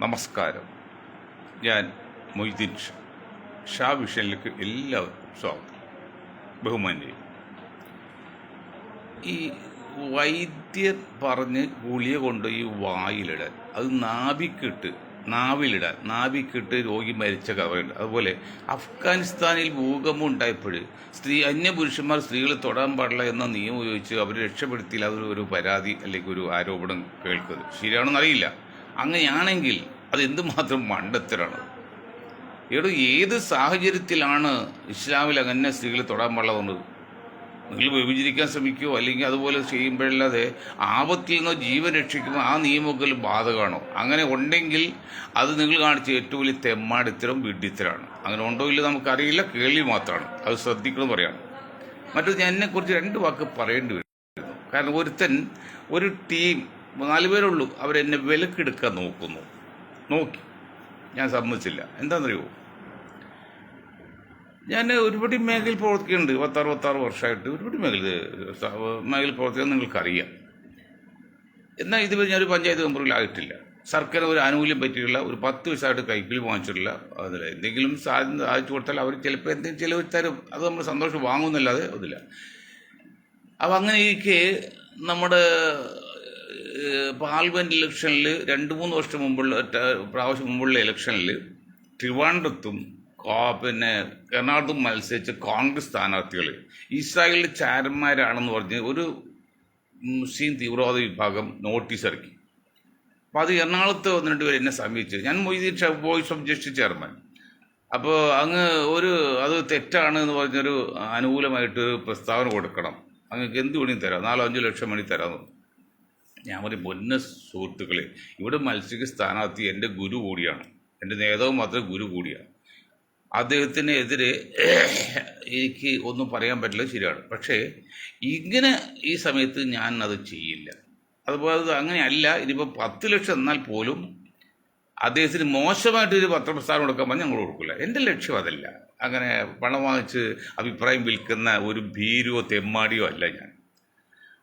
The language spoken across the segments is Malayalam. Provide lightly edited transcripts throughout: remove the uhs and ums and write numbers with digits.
നമസ്കാരം. ഞാൻ മൊയ്തീൻ ഷാ വിഷനിലേക്ക് എല്ലാവർക്കും സ്വാഗതം. ബഹുമാന്യരെ, ഈ വൈദ്യർ പറഞ്ഞ് ഗുളിക കൊണ്ട് ഈ വായിലിടാൻ, അത് നാവിക്കിട്ട് രോഗി മരിച്ച കഥയുണ്ട്. അതുപോലെ അഫ്ഗാനിസ്ഥാനിൽ ഭൂകമ്പം ഉണ്ടായപ്പോൾ അന്യപുരുഷന്മാർ സ്ത്രീകളെ തൊടാൻ പാടില്ല എന്ന നിയമം ഉപയോഗിച്ച് അവർ രക്ഷപ്പെടുത്തിയില്ല. അതൊരു പരാതി അല്ലെങ്കിൽ ഒരു ആരോപണം കേൾക്കുന്നത് ശരിയാണെന്നറിയില്ല. അങ്ങനെയാണെങ്കിൽ അത് എന്തുമാത്രം മണ്ടത്തരാണ്. ഏത് സാഹചര്യത്തിലാണ് ഇസ്ലാമിൽ അങ്ങനെ സ്ത്രീകളെ തൊടാൻ പാടുള്ളത്? നിങ്ങൾ വ്യഭിചരിക്കാൻ ശ്രമിക്കുമോ അല്ലെങ്കിൽ അതുപോലെ ചെയ്യുമ്പോഴല്ലാതെ ആപത്തിൽ നിന്നോ ജീവൻ രക്ഷിക്കുമ്പോൾ ആ നിയമമൊക്കെ ബാധകമാണോ? അങ്ങനെ ഉണ്ടെങ്കിൽ അത് നിങ്ങൾ കാണിച്ച ഏറ്റവും വലിയ തെമ്മാടിത്തരം, വിഡ്ഢിത്തരാണ്. അങ്ങനെ ഉണ്ടോ ഇല്ല നമുക്കറിയില്ല, കേൾവി മാത്രമാണ്. അത് ശ്രദ്ധിക്കണമെന്ന് പറയാണ്. മറ്റൊരു ഞാൻ എന്നെക്കുറിച്ച് 2 വാക്ക് പറയേണ്ടി വരും. കാരണം ഒരു ടീം 4 പേരുള്ളൂ, അവരെന്നെ വിലക്കെടുക്കാൻ നോക്കി. ഞാൻ സമ്മതിച്ചില്ല. എന്താണെന്നറിയോ, ഞാൻ ഒരുപടി മേഖലയിൽ പ്രവർത്തിക്കുന്നുണ്ട്. 66 വർഷമായിട്ട് ഒരുപടി മേഖലയിൽ പ്രവർത്തിക്കാൻ നിങ്ങൾക്കറിയാം. എന്നാൽ ഇതുവരെ ഞാനൊരു പഞ്ചായത്ത് മെമ്പറിലായിട്ടില്ല. സർക്കാർ ഒരു ആനുകൂല്യം പറ്റിയിട്ടില്ല. ഒരു 10 വയസ്സായിട്ട് കൈക്കൂലി വാങ്ങിച്ചിട്ടില്ല. അതിൽ എന്തെങ്കിലും സാധിച്ചു കൊടുത്താൽ അവർ ചിലപ്പോൾ എന്തെങ്കിലും ചിലവ് തരും. അത് നമ്മൾ സന്തോഷം വാങ്ങുന്നല്ലാതെ അതില്ല. അപ്പം അങ്ങനെ ഇരിക്കെ നമ്മുടെ പാർലമെൻറ്റ് ഇലക്ഷനിൽ 2-3 വർഷം മുമ്പുള്ള ഇലക്ഷനിൽ ട്രിവാൻഡ്രത്തും എറണാകുളത്തും മത്സരിച്ച കോൺഗ്രസ് സ്ഥാനാർത്ഥികൾ ഇസ്രായേലിലെ ചാരന്മാരാണെന്ന് പറഞ്ഞ് ഒരു മുസ്ലിം തീവ്രവാദ വിഭാഗം നോട്ടീസ് ഇറക്കി. അപ്പോൾ അത് എറണാകുളത്ത് 1-2 പേര് എന്നെ സമീപിച്ചു. ഞാൻ Moideen Shah, voice of justice chairman. അപ്പോൾ അത് തെറ്റാണ് എന്ന് പറഞ്ഞൊരു അനുകൂലമായിട്ട് പ്രസ്താവന കൊടുക്കണം, അങ്ങക്ക് എന്ത് വേണമെങ്കിൽ തരാം, 4-5 ലക്ഷം വേണ്ടി തരാമെന്ന്. ഞാൻ പറയും, പൊന്ന സുഹൃത്തുക്കളെ, ഇവിടെ മത്സരിക്കുന്ന സ്ഥാനാർത്ഥി എൻ്റെ ഗുരു കൂടിയാണ്, എൻ്റെ നേതാവ് മാത്രമേ ഗുരു കൂടിയാണ്. അദ്ദേഹത്തിനെതിരെ എനിക്ക് ഒന്നും പറയാൻ പറ്റില്ല, ശരിയാണ്. പക്ഷേ ഇങ്ങനെ ഈ സമയത്ത് ഞാൻ അത് ചെയ്യില്ല. അതുപോലെ അത് അങ്ങനെയല്ല. ഇനിയിപ്പോൾ 10 ലക്ഷം എന്നാൽ പോലും അദ്ദേഹത്തിന് മോശമായിട്ടൊരു പത്രപ്രസ്ഥാനം കൊടുക്കാൻ പറഞ്ഞാൽ ഞങ്ങൾ കൊടുക്കില്ല. എൻ്റെ ലക്ഷ്യം അതല്ല. അങ്ങനെ പണം വാങ്ങിച്ച് അഭിപ്രായം വിൽക്കുന്ന ഒരു ഭീരുവോ തെമ്മാടിയോ അല്ല ഞാൻ.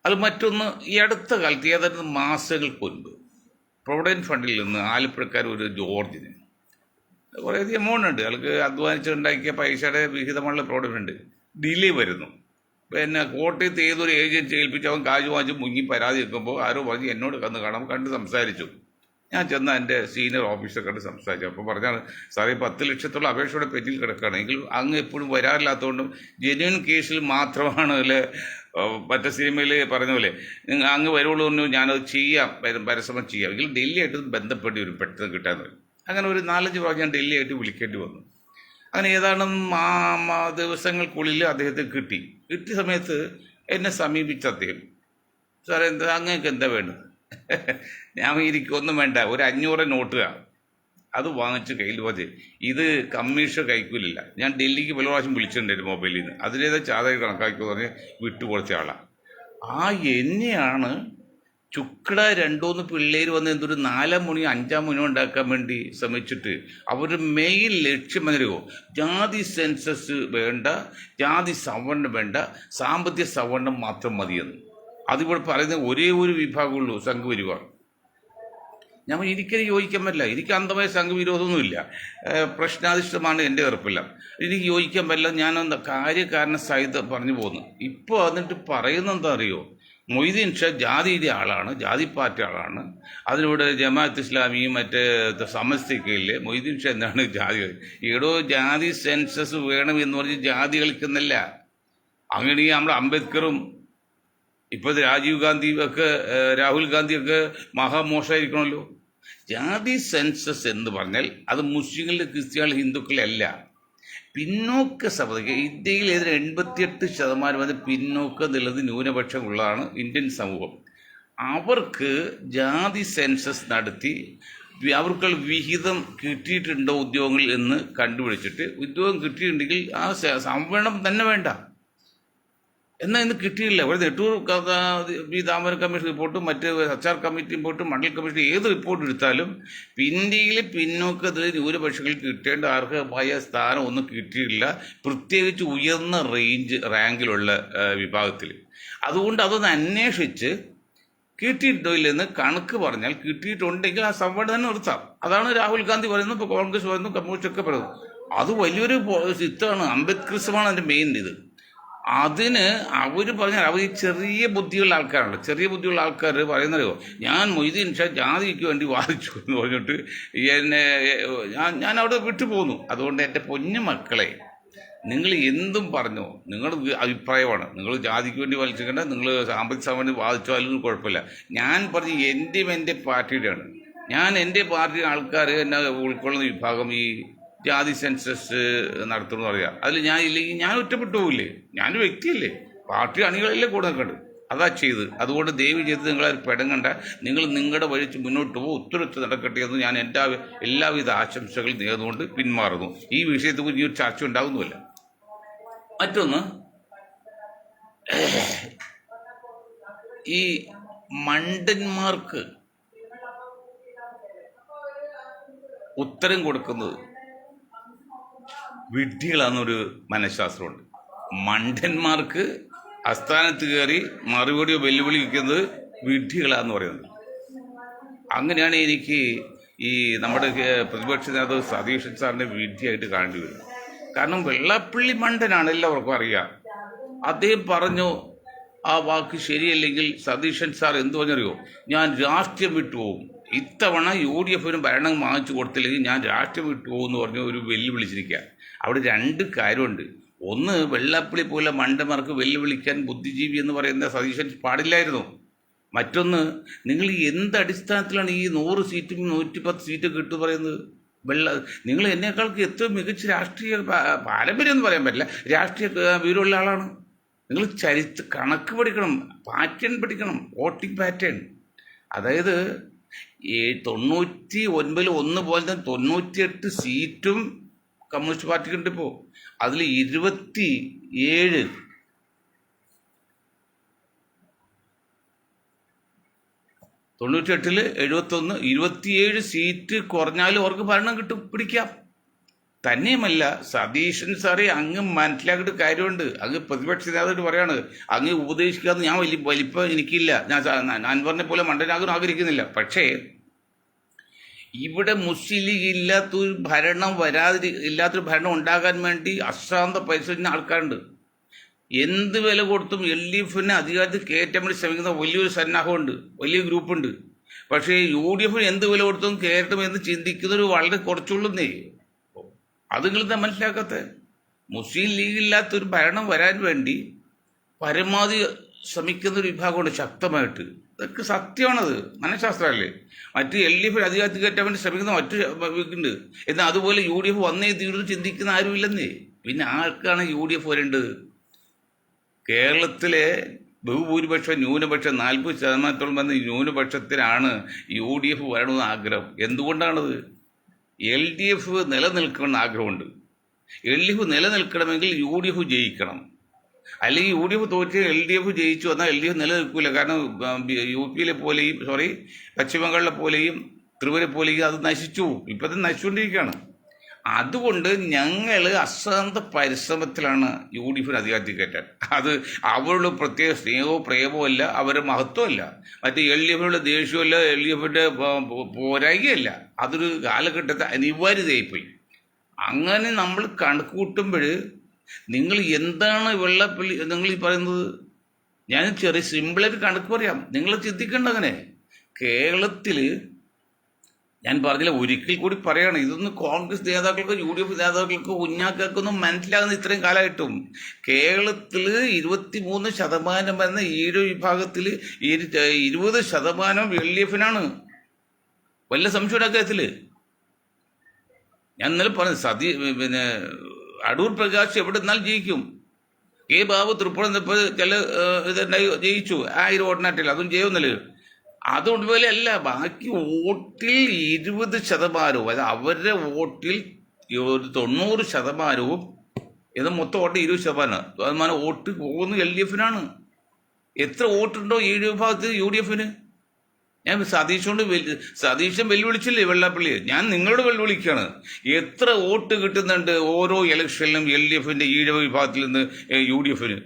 അത് മറ്റൊന്ന്, ഈ അടുത്ത കാലത്ത് ഏതാനും മാസങ്ങൾക്ക് മുൻപ് പ്രൊവിഡൻറ്റ് ഫണ്ടിൽ നിന്ന് ആലപ്പുഴക്കാർ ഒരു ജോർജിന് കുറേയധികം എമൗണ്ട് ഉണ്ട്, ആൾക്ക് അധ്വാനിച്ചുണ്ടാക്കിയ പൈസയുടെ വിഹിതമുള്ള പ്രോഡക്റ്റ് ഉണ്ട്, ഡിലേ വരുന്നു. പിന്നെ കോട്ടയത്ത് ഏതൊരു ഏജൻസി ഏൽപ്പിച്ച് അവൻ കാശ് വാങ്ങിച്ച് മുങ്ങി പരാതി വെക്കുമ്പോൾ ആരോ പറഞ്ഞ് എന്നോട് കണ്ട് സംസാരിച്ചു. ഞാൻ ചെന്ന് എൻ്റെ സീനിയർ ഓഫീസറെ കണ്ട് സംസാരിച്ചു. അപ്പോൾ പറഞ്ഞാണ്, സാറേ 10 ലക്ഷത്തോളം അപേക്ഷയുടെ പെറ്റിൽ കിടക്കുകയാണ്, എങ്കിലും അങ്ങ് എപ്പോഴും വരാറില്ലാത്തതുകൊണ്ടും ജെന്യൂൻ കേസിൽ മാത്രമാണ് അല്ലേ മറ്റേ സിനിമയിൽ പറഞ്ഞ പോലെ അങ്ങ് വരുള്ളൂ പറഞ്ഞു, ഞാനത് ചെയ്യാം, പരസ്പരം ചെയ്യാം, എങ്കിലും ഡൽഹി ആയിട്ട് ബന്ധപ്പെട്ട് വരും, പെട്ടെന്ന് കിട്ടാൻ വരും. അങ്ങനെ ഒരു 4-5 പ്രാവശ്യം ഞാൻ ഡൽഹി ആയിട്ട് വിളിക്കേണ്ടി വന്നു. അങ്ങനെ ഏതാണ്ട് ദിവസങ്ങൾക്കുള്ളിൽ അദ്ദേഹത്തെ കിട്ടിയ സമയത്ത് എന്നെ സമീപിച്ച അദ്ദേഹം, സാറേ എന്താ അങ്ങനെയൊക്കെ എന്താ വേണ്ടത്? ഞാൻ ഒന്നും വേണ്ട, ഒരു 500 നോട്ട് അത് വാങ്ങിച്ച് കയ്യിൽ വെച്ച്, ഇത് കമ്മീഷൻ കൈക്കൂലില്ല. ഞാൻ ഡൽഹിക്ക് പല പ്രാവശ്യം വിളിച്ചിട്ടുണ്ടായിരുന്നു മൊബൈലിൽ നിന്ന്, അതിലേതാ ചാതക കണക്കാക്കി പറഞ്ഞ് വിട്ടുകൊടുത്ത ആളാണ്. എന്നെയാണ് ചുക്കട 2-3 പിള്ളേർ വന്ന് എന്തൊരു 4 മണി 5 മണി ഉണ്ടാക്കാൻ വേണ്ടി ശ്രമിച്ചിട്ട് അവരുടെ മെയിൻ ലക്ഷ്യം എങ്ങനെയോ, ജാതി സെൻസസ് വേണ്ട, ജാതി സവർണം വേണ്ട, സാമ്പത്തിക സവർണം മാത്രം മതിയെന്ന്. അതിവിടെ പറയുന്നത് ഒരേ ഒരു വിഭാഗമുള്ളൂ, സംഘപരിവാർ. ഞാൻ എനിക്കത് യോജിക്കാൻ പറ്റില്ല. എനിക്ക് അന്ധമായ സംഘവിരോധമൊന്നുമില്ല, പ്രശ്നാധിഷ്ഠമാണ് എൻ്റെ ഉറപ്പില്ല. എനിക്ക് യോജിക്കാൻ പറ്റില്ല. ഞാനെന്താ കാര്യകാരണ സഹിതം പറഞ്ഞു പോകുന്നു. ഇപ്പോൾ എന്നിട്ട് പറയുന്നത് എന്താ അറിയോ, മൊയ്തീൻ ഷാ ജാതിയുടെ ആളാണ്, ജാതി പാർട്ടി ആളാണ്, അതിലൂടെ ജമാഅത്ത് ഇസ്ലാമിയും മറ്റേ സമസ്തയ്ക്കയില്ലേ മൊയ്തീൻ ഷാ എന്താണ് ജാതി? ജാതി സെൻസസ് വേണം എന്ന് പറഞ്ഞ് ജാതി കളിക്കുന്നില്ല. അങ്ങനെയാണെങ്കിൽ നമ്മുടെ അംബേദ്കറും ഇപ്പോഴത്തെ രാഹുൽ ഗാന്ധിയൊക്കെ മഹാമോശമായിരിക്കണമല്ലോ. ജാതി സെൻസസ് എന്ന് പറഞ്ഞാൽ അത് മുസ്ലിങ്ങളുടെ, ക്രിസ്ത്യാനി, ഹിന്ദുക്കളെ അല്ല, പിന്നോക്ക സമുദായം. ഇന്ത്യയിൽ 88% പിന്നോക്ക നിലത് ന്യൂനപക്ഷമുള്ളതാണ് ഇന്ത്യൻ സമൂഹം. അവർക്ക് ജാതി സെൻസസ് നടത്തി അവർക്ക് വിഹിതം കിട്ടിയിട്ടുണ്ടോ ഉദ്യോഗങ്ങളിൽ എന്ന് കണ്ടുപിടിച്ചിട്ട്, ഉദ്യോഗം കിട്ടിയിട്ടുണ്ടെങ്കിൽ ആ സംവരണം തന്നെ വേണ്ട. എന്നാൽ ഇന്ന് കിട്ടിയില്ല. ഇവിടെ നെട്ടൂർ താമര കമ്മീഷൻ റിപ്പോർട്ടും മറ്റ് HR കമ്മിറ്റി റിപ്പോർട്ടും മണ്ഡൽ കമ്മീഷൻ ഏത് റിപ്പോർട്ട് എടുത്താലും ഇന്ത്യയിലെ പിന്നോക്കത്തിൽ ന്യൂനപക്ഷങ്ങൾക്ക് കിട്ടേണ്ട അർഹമായ സ്ഥാനം ഒന്നും കിട്ടിയിട്ടില്ല, പ്രത്യേകിച്ച് ഉയർന്ന റാങ്കിലുള്ള വിഭാഗത്തിൽ. അതുകൊണ്ട് അതൊന്ന് അന്വേഷിച്ച് കിട്ടിയിട്ടോ ഇല്ലെന്ന് കണക്ക് പറഞ്ഞാൽ കിട്ടിയിട്ടുണ്ടെങ്കിൽ ആ സംവാദം തന്നെ നിർത്താം. അതാണ് രാഹുൽ ഗാന്ധി പറയുന്നത്, ഇപ്പോൾ കോൺഗ്രസ് പറയുന്നു, കമ്മ്യൂണിസ്റ്റൊക്കെ പറയുന്നു. അത് വലിയൊരു ചിത്രമാണ്, അംബേദ്കറിസമാണ് അതിൻ്റെ മെയിൻ ഇത്. അതിന് അവർ പറഞ്ഞാൽ അവർ ഈ ചെറിയ ബുദ്ധിയുള്ള ആൾക്കാരാണ്. ചെറിയ ബുദ്ധിയുള്ള ആൾക്കാർ പറയുന്നതോ, ഞാൻ മൊയ്തീൻ ഷാ ജാതിക്ക് വേണ്ടി വാദിച്ചു എന്ന് പറഞ്ഞിട്ട് എന്നെ ഞാൻ അവിടെ വിട്ടുപോന്നു. അതുകൊണ്ട് എൻ്റെ പൊന്നു മക്കളെ, നിങ്ങൾ എന്തും പറഞ്ഞോ, നിങ്ങളുടെ അഭിപ്രായമാണ്. നിങ്ങൾ ജാതിക്ക് വേണ്ടി വലിച്ചിട്ടുണ്ട്, നിങ്ങൾ സാമ്പത്തിക സമയം വാദിച്ചാലും കുഴപ്പമില്ല. ഞാൻ പറഞ്ഞു എൻ്റെ പാർട്ടിയുടെയാണ്. ഞാൻ എൻ്റെ പാർട്ടി ആൾക്കാർ എന്നെ ഉൾക്കൊള്ളുന്ന വിഭാഗം ഈ ജാതി സെൻസസ് നടത്തുമെന്ന് പറയാം. അതിൽ ഞാൻ ഇല്ലെങ്കിൽ ഞാൻ ഒറ്റപ്പെട്ടു പോകില്ലേ? ഞാനൊരു വ്യക്തിയല്ലേ, പാർട്ടി അണികളല്ലേ കൂടെ നിൽക്കണ്ട്. അതാ ചെയ്ത്. അതുകൊണ്ട് ദയവ് ചെയ്ത് നിങ്ങളെ പെടങ്ങണ്ട, നിങ്ങൾ നിങ്ങളുടെ വഴിച്ച് മുന്നോട്ട് പോകും, ഒത്തൊരുത്ത് നടക്കട്ടെ എന്ന് ഞാൻ എൻ്റെ എല്ലാവിധ ആശംസകൾ നേർന്നുകൊണ്ട് പിന്മാറുന്നു. ഈ വിഷയത്തെക്കുറിച്ച് ഈ ഒരു ചർച്ച ഉണ്ടാകുന്നുമില്ല. മറ്റൊന്ന്, ഈ മണ്ടന്മാർക്ക് ഉത്തരം കൊടുക്കുന്നത് വിഡ്ഢികളാണെന്നൊരു മനഃശാസ്ത്രമുണ്ട്. മണ്ടന്മാർക്ക് അസ്ഥാനത്ത് കയറി മറുപടിയോ വെല്ലുവിളിക്കുന്നത് വിഡ്ഢികളാന്ന് പറയുന്നത്. അങ്ങനെയാണ് എനിക്ക് ഈ നമ്മുടെ പ്രതിപക്ഷ നേതാവ് സതീശൻ സാറിനെ വിഡ്ഢിയായിട്ട് കാണേണ്ടി വരും. കാരണം വെള്ളാപ്പള്ളി മണ്ടനാണ്, എല്ലാവർക്കും അറിയാം. അദ്ദേഹം പറഞ്ഞു ആ വാക്ക് ശരിയല്ലെങ്കിൽ സതീശൻ സാർ എന്തു പറഞ്ഞറിയോ, ഞാൻ രാഷ്ട്രീയം വിട്ടുപോകും, ഇത്തവണ UDF-ന് ഭരണം വാങ്ങിച്ചു കൊടുത്തില്ലെങ്കിൽ ഞാൻ രാഷ്ട്രീയം വിട്ടുപോകും എന്ന് പറഞ്ഞ് ഒരു വെല്ലുവിളിച്ചിരിക്കുക. അവിടെ രണ്ട് കാര്യമുണ്ട്. ഒന്ന്, വെള്ളാപ്പള്ളി പോലെ മണ്ടന്മാർക്ക് വെല്ലുവിളിക്കാൻ ബുദ്ധിജീവി എന്ന് പറയുന്ന സതീശൻ പാടില്ലായിരുന്നു. മറ്റൊന്ന്, നിങ്ങൾ എന്ത് അടിസ്ഥാനത്തിലാണ് ഈ 100 സീറ്റും 110 സീറ്റും കിട്ടും പറയുന്നത്? നിങ്ങൾ എന്നേക്കാൾക്ക് ഏറ്റവും മികച്ച രാഷ്ട്രീയ പാരമ്പര്യം എന്ന് പറയാൻ പറ്റില്ല, രാഷ്ട്രീയ വീരമുള്ള ആളാണ്. നിങ്ങൾ കണക്ക് പഠിക്കണം, പാറ്റേൺ പഠിക്കണം, വോട്ടിംഗ് പാറ്റേൺ. അതായത് 99 1 പോലെ തന്നെ 98 സീറ്റും കമ്മ്യൂണിസ്റ്റ് പാർട്ടിക്കുണ്ട്. ഇപ്പോൾ അതിൽ 27 98-ൽ 71 27 സീറ്റ് കുറഞ്ഞാലും അവർക്ക് ഭരണം കിട്ടും, പിടിക്കാം. തന്നെയുമല്ല, സതീശൻ സാറെ അങ്ങ് മനസ്സിലാക്കിയിട്ട് കാര്യമുണ്ട്. അങ്ങ് പ്രതിപക്ഷ നേതാവായിട്ട് പറയാണ്, അങ്ങ് ഉപദേശിക്കാതെ ഞാൻ വലിപ്പം എനിക്കില്ല, ഞാൻ അൻവറിനെ പോലെ മണ്ടനാകാൻ ആഗ്രഹിക്കുന്നില്ല. പക്ഷേ ഇവിടെ മുസ്ലിം ലീഗ് ഇല്ലാത്തൊരു ഭരണം ഇല്ലാത്തൊരു ഭരണം ഉണ്ടാകാൻ വേണ്ടി അശ്രാന്ത പരിശ്രമിക്കുന്ന ആൾക്കാരുണ്ട്. എന്ത് വില കൊടുത്തും LDF-നെ അധികാരത്തിൽ കയറ്റാൻ വേണ്ടി ശ്രമിക്കുന്ന വലിയൊരു സന്നാഹമുണ്ട്, വലിയ ഗ്രൂപ്പുണ്ട്. പക്ഷേ UDF-ന് എന്ത് വില കൊടുത്തും കയറ്റുമെന്ന് ചിന്തിക്കുന്നൊരു വളരെ കുറച്ചുള്ളൂന്നേ. അത് നിങ്ങൾ മനസ്സിലാക്കാത്ത, മുസ്ലിം ലീഗ് ഇല്ലാത്തൊരു ഭരണം വരാൻ വേണ്ടി പരമാവധി ശ്രമിക്കുന്നൊരു വിഭാഗമുണ്ട് ശക്തമായിട്ട്. ഇതൊക്കെ സത്യമാണത്, മനഃശാസ്ത്രമല്ലേ. മറ്റ് LDF-ന് അധികാരത്തിൽ കയറ്റാൻ വേണ്ടി ശ്രമിക്കുന്ന മറ്റു ഉണ്ട്. എന്നാൽ അതുപോലെ UDF വന്നേ തീർന്ന് ചിന്തിക്കുന്ന ആരുമില്ലെന്നേ. പിന്നെ ആർക്കാണ് UDF വരേണ്ടത്? കേരളത്തിലെ ബഹുഭൂരിപക്ഷം ന്യൂനപക്ഷം 40% വന്ന ന്യൂനപക്ഷത്തിനാണ് UDF വരണമെന്ന് ആഗ്രഹം. എന്തുകൊണ്ടാണത്? LDF നിലനിൽക്കണമെന്ന് ആഗ്രഹമുണ്ട്. LDF നിലനിൽക്കണമെങ്കിൽ UDF ജയിക്കണം. അല്ലെങ്കിൽ UDF തോറ്റ് LDF ജയിച്ചു എന്നാൽ LDF നിലനിൽക്കില്ല. കാരണം UP-യിലെ പോലെയും പശ്ചിമ ബംഗാളിലെ പോലെയും ത്രിപുര പോലെയും അത് നശിച്ചു, ഇപ്പോഴത്തെ നശിച്ചുകൊണ്ടിരിക്കുകയാണ്. അതുകൊണ്ട് ഞങ്ങൾ അശ്രാന്ത പരിശ്രമത്തിലാണ് UDF-ന് അധികാരത്തിൽ കയറ്റാൻ. അത് അവരുടെ പ്രത്യേക സ്നേഹവും പ്രേമവും അല്ല, അവരുടെ മഹത്വമല്ല, മറ്റേ LDF-നുള്ള ദേഷ്യമല്ല, LDF-ന്റെ പോരായ്കയല്ല. അതൊരു കാലഘട്ടത്തെ അനിവാര്യതയായിപ്പോയി. അങ്ങനെ നമ്മൾ കണക്ക് കൂട്ടുമ്പോൾ നിങ്ങൾ എന്താണ് വെള്ളപ്പള്ളി നിങ്ങൾ ഈ പറയുന്നത്? ഞാൻ ചെറിയ സിമ്പിളായിട്ട് കണക്ക് പറയാം, നിങ്ങൾ ചിന്തിക്കേണ്ട. അങ്ങനെ കേരളത്തിൽ ഞാൻ പറഞ്ഞില്ല, ഒരിക്കൽ കൂടി പറയാണ്, ഇതൊന്നും കോൺഗ്രസ് നേതാക്കൾക്ക് UDF നേതാക്കൾക്ക് ഉഞ്ഞാക്കൊന്നും മനസ്സിലാകുന്ന ഇത്രയും കാലമായിട്ടും. കേരളത്തിൽ 23% വരുന്ന ഈഴ് വിഭാഗത്തിൽ 20% LDF-നാണ്. വല്ല സംശയം കാര്യത്തിൽ ഞാൻ ഇന്നലെ പറഞ്ഞു, അടൂർ പ്രകാശ് എവിടെ നിന്നാലും ജയിക്കും. ബാബു തൃപ്പൂർ ചില ഇതുണ്ടായി ജയിച്ചു, 1000 വോട്ടിനായിട്ടില്ല, അതും ചെയ്യുന്നില്ല. അതുപോലെ അല്ല, ബാക്കി വോട്ടിൽ 20%, അതായത് അവരുടെ വോട്ടിൽ 90%, ഇത് മൊത്തം വോട്ട് 20% വോട്ട് പോകുന്നത് LDF-നാണ്. എത്ര വോട്ടുണ്ടോ ഈ വിഭാഗത്തിൽ UDF-ന്? ഞാൻ സതീശൻ വെല്ലുവിളിച്ചില്ലേ വെള്ളാപ്പള്ളി? ഞാൻ നിങ്ങളോട് വെല്ലുവിളിക്കുകയാണ്. എത്ര വോട്ട് കിട്ടുന്നുണ്ട് ഓരോ ഇലക്ഷനിലും LDF-ന്റെ ഈഴവ വിഭാഗത്തിൽ നിന്ന് UDF-ന്?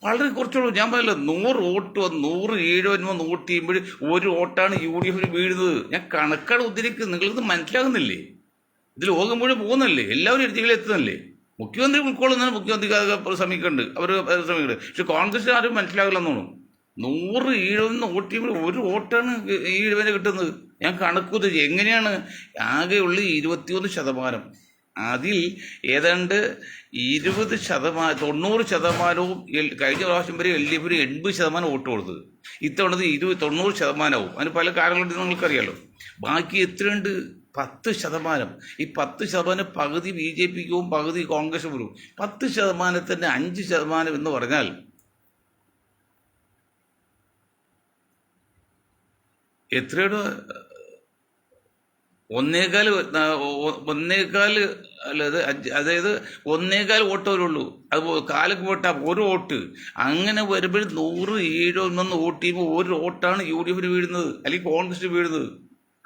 വളരെ കുറച്ചുള്ളൂ. ഞാൻ പറയല്ലോ 100 വോട്ട് വന്ന് 107 വോട്ട് ചെയ്യുമ്പോൾ ഒരു വോട്ടാണ് UDF വീഴുന്നത്. ഞാൻ കണക്കാണ് ഉദ്ധരിക്കുന്നത്. നിങ്ങൾക്കിത് മനസ്സിലാകുന്നില്ലേ? ഇത് ലോകം മുഴുവൻ പോകുന്നല്ലേ, എല്ലാവരും എഴുതികളെ എത്തുന്നല്ലേ. മുഖ്യമന്ത്രി ഉൾക്കൊള്ളുന്നതാണ് മുഖ്യമന്ത്രിക്ക് ശ്രമിക്കുന്നുണ്ട്, അവർ ശ്രമിക്കുന്നുണ്ട്. പക്ഷെ കോൺഗ്രസ് ആരും മനസ്സിലാകില്ലെന്ന് തോന്നുന്നു. 107 വോട്ട് ചെയ്യുമ്പോൾ ഒരു വോട്ടാണ് ഈഴവന് കിട്ടുന്നത്. ഞാൻ കണക്കൂത് എങ്ങനെയാണ്? ആകെയുള്ള 21%. അതിൽ ഏതാണ്ട് 90% കഴിഞ്ഞ പ്രാവശ്യം വരെ LDF 80% വോട്ട് കൊടുത്തത്. ഇത്തവണത് 90%. അതിന് പല കാരണങ്ങളുണ്ട്, നിങ്ങൾക്കറിയാലോ. ബാക്കി എത്രയുണ്ട്? 10%. ഈ 10% പകുതി BJPക്ക് പോവും, പകുതി കോൺഗ്രസ് വരും. 10%ൻ്റെ 5% എന്ന് പറഞ്ഞാൽ എത്രയുടെ 1.25 അതായത് 1.25 വോട്ട് വരുള്ളൂ. അത് കാലക്ക് വോട്ടാ ഒരു വോട്ട്. അങ്ങനെ വരുമ്പോൾ 107 വോട്ട് ചെയ്യുമ്പോൾ ഒരു വോട്ടാണ് UDF വീഴുന്നത്, അല്ലെങ്കിൽ കോൺഗ്രസ് വീഴുന്നത്.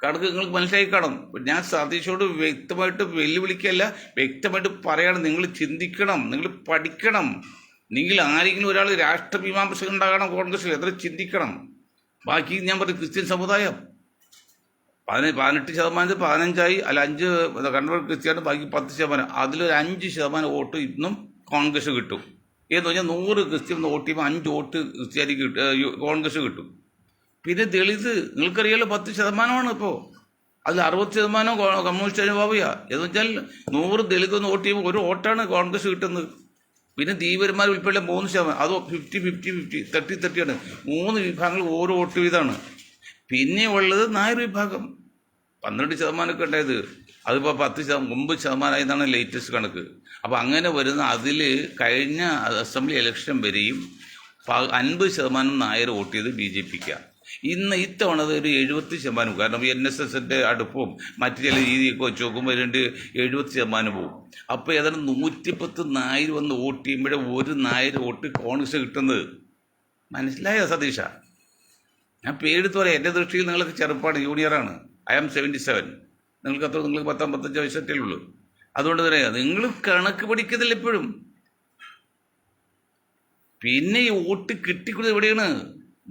കണക്ക് നിങ്ങൾക്ക് മനസ്സിലായി കാണും. ഞാൻ സതീശോട് വ്യക്തമായിട്ട് വെല്ലുവിളിക്കല്ല, വ്യക്തമായിട്ട് പറയാണ്. നിങ്ങൾ ചിന്തിക്കണം, നിങ്ങൾ പഠിക്കണം. നിങ്ങൾ ആരെങ്കിലും ഒരാൾ രാഷ്ട്രമീമാംസകൻ ഉണ്ടാകണം കോൺഗ്രസ്സിൽ, എത്ര ചിന്തിക്കണം. ബാക്കി ഞാൻ പറയും, ക്രിസ്ത്യൻ സമുദായം 18% 15 അല്ല 5 കൺവേർട്ട് ക്രിസ്ത്യാനി, ബാക്കി 10%. അതിലൊരു 5% വോട്ട് ഇന്നും കോൺഗ്രസ് കിട്ടും. എന്ന് പറഞ്ഞാൽ 100 ക്രിസ്ത്യൻ വോട്ട് ചെയ്യുമ്പോൾ 5 വോട്ട് ക്രിസ്ത്യാനിക്ക് കോൺഗ്രസ് കിട്ടും. പിന്നെ ദളിത് നിങ്ങൾക്കറിയാലോ 10%. ഇപ്പോൾ അതിൽ 60% കമ്മ്യൂണിസ്റ്റ് അനുഭാവിയാ. എന്ന് വെച്ചാൽ 100 ദളിത് വോട്ട് ചെയ്യുമ്പോൾ ഒരു വോട്ടാണ് കോൺഗ്രസ് കിട്ടുന്നത്. പിന്നെ ധീവരന്മാർ ഉൾപ്പെടെ 3%, അതോ 50-50 30-30 3 വിഭാഗങ്ങൾ ഓരോ വോട്ട് വീതമാണ്. പിന്നെ ഉള്ളത് നായർ വിഭാഗം 12% ഉണ്ടായത്, അതിപ്പോൾ 9% എന്നാണ് ലേറ്റസ്റ്റ് കണക്ക്. അപ്പോൾ അങ്ങനെ വരുന്ന അതിൽ കഴിഞ്ഞ അസംബ്ലി ഇലക്ഷൻ വരെയും 50% നായർ വോട്ട് ചെയ്ത് BJPക്കാണ്. ഇത്തവണ ഒരു 70%, കാരണം NSSൻ്റെ അടുപ്പവും മറ്റു ചില രീതിയൊക്കെ വെച്ച് നോക്കുമ്പോൾ 70% പോകും. അപ്പോൾ ഏതാണ്ട് 110 നായർ വന്ന് വോട്ട് ചെയ്യുമ്പോഴേ ഒരു നായർ വോട്ട് കോൺഗ്രസ് കിട്ടുന്നത്. മനസ്സിലായോ സതീഷ? ഞാൻ പേരെടുത്ത് പറയാം. എൻ്റെ ദൃഷ്ടിയിൽ നിങ്ങൾക്ക് ചെറുപ്പാണ്, ജൂനിയറാണ്. I am 77. നിങ്ങൾക്ക് 10-15 വയസ്സൊക്കെ ഉള്ളൂ. അതുകൊണ്ട് തന്നെ നിങ്ങൾ കണക്ക് പഠിക്കുന്നില്ല എപ്പോഴും. പിന്നെ ഈ വോട്ട് കിട്ടിക്കുന്നത് എവിടെയാണ്?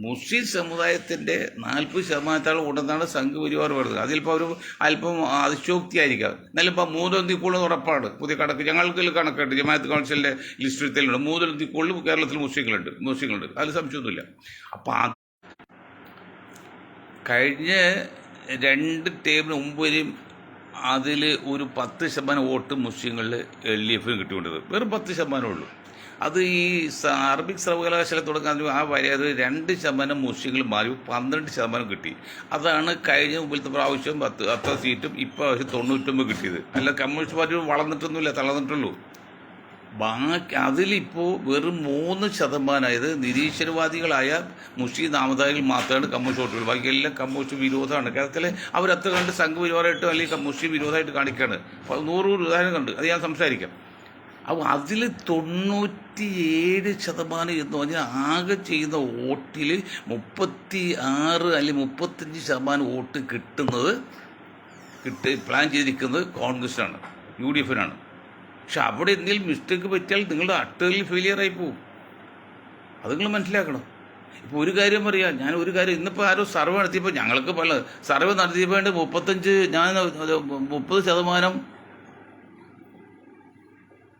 മുസ്ലിം സമുദായത്തിൻ്റെ 40% ഉണ്ടെന്നാണ് സംഘ് പരിവാർ പറയുന്നത്. അതിലിപ്പോൾ അവർ അല്പം അതിശോക്തിയായിരിക്കാം. എന്നാലും ഇപ്പോൾ 3 കൂടുതൽ ഉറപ്പാണ്. പുതിയ കണക്ക് ഞങ്ങൾക്ക് കണക്കുണ്ട്, ജമാഅത്ത് കൗൺസിലിൻ്റെ ലിസ്റ്റ് എടുത്തലുണ്ട്. 3 കൂടുതൽ കേരളത്തിൽ മുസ്ലിങ്ങളുണ്ട്, അതിൽ സംശയമൊന്നുമില്ല. അപ്പം കഴിഞ്ഞ 2 ടേമിന് മുമ്പ് വരെയും അതിൽ ഒരു 10% വോട്ട് മുസ്ലിങ്ങളിൽ LDF കിട്ടിക്കൊണ്ടത്. വെറും 10% ഉള്ളൂ. അത് ഈ അറബിക് സർവകലാശാല തുടങ്ങാൻ ആ വരെ 2% മുസ്ലിങ്ങൾ മാറി 12% കിട്ടി. അതാണ് കഴിഞ്ഞ മുമ്പിലത്തെ പ്രാവശ്യം 10 സീറ്റും ഇപ്രാവശ്യം 99 കിട്ടിയത്. അല്ല കമ്മ്യൂണിസ്റ്റ് പാർട്ടി വളർന്നിട്ടൊന്നുമില്ല, തളർന്നിട്ടുള്ളൂ. ബാക്കി അതിലിപ്പോൾ വെറും 3%, അതായത് നിരീശ്വരവാദികളായ മുസ്ലിം നാമധാരികൾ മാത്രമാണ് കമ്മ്യൂണിസ്റ്റ് വോട്ടുകൾ. ബാക്കിയെല്ലാം കമ്മ്യൂണിസ്റ്റ് വിരോധമാണ്. കേരളത്തിൽ അവരത്ര കണ്ട് സംഘപരിവാരമായിട്ട് അല്ലെങ്കിൽ മുസ്ലിം വിരോധമായിട്ട് കാണിക്കുകയാണ്. 100 ഉദാഹരണം കണ്ട് അത് ഞാൻ സംസാരിക്കാം. അപ്പോൾ അതിൽ 97% എന്ന് പറഞ്ഞാൽ ആകെ ചെയ്യുന്ന വോട്ടിൽ 36 അല്ലെങ്കിൽ 35% വോട്ട് കിട്ടുന്നത് പ്ലാൻ ചെയ്തിരിക്കുന്നത് കോൺഗ്രസ്സാണ്, UDFനാണ്. പക്ഷെ അവിടെ എന്തെങ്കിലും മിസ്റ്റേക്ക് പറ്റിയാൽ നിങ്ങളുടെ അട്ടേർലി ഫെയിലിയറായി പോകും. അത് നിങ്ങൾ മനസ്സിലാക്കണം. ഇപ്പോൾ ഒരു കാര്യം പറയാം, ഞാൻ ഒരു കാര്യം ഇന്നിപ്പോൾ ആരോ സർവേ നടത്തിയപ്പോൾ ഞങ്ങൾക്ക് പല സർവേ നടത്തിയപ്പോൾ 30%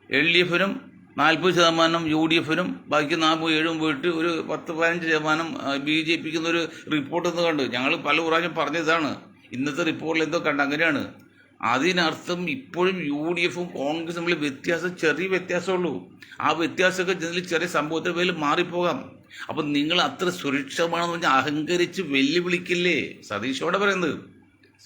LDFനും 40% UDFനും ബാക്കി 4-7 പോയിട്ട് ഒരു 10-15% BJPക്കുന്നൊരു റിപ്പോർട്ട് ഒന്ന് കണ്ട്. ഞങ്ങൾ പല പ്രാവശ്യം പറഞ്ഞതാണ്. ഇന്നത്തെ റിപ്പോർട്ടിൽ എന്തോ കണ്ട് അങ്ങനെയാണ്. അതിനർത്ഥം ഇപ്പോഴും UDFും കോൺഗ്രസും തമ്മിൽ ചെറിയ വ്യത്യാസമുള്ളൂ. ആ വ്യത്യാസമൊക്കെ ചെറിയ സംഭവത്തിന് പേരിൽ മാറിപ്പോകാം. അപ്പം നിങ്ങൾ അത്ര സുരക്ഷിതമാണെന്ന് പറഞ്ഞാൽ അഹങ്കരിച്ച് വെല്ലുവിളിക്കില്ലേ? സതീഷോടെ പറയുന്നത്.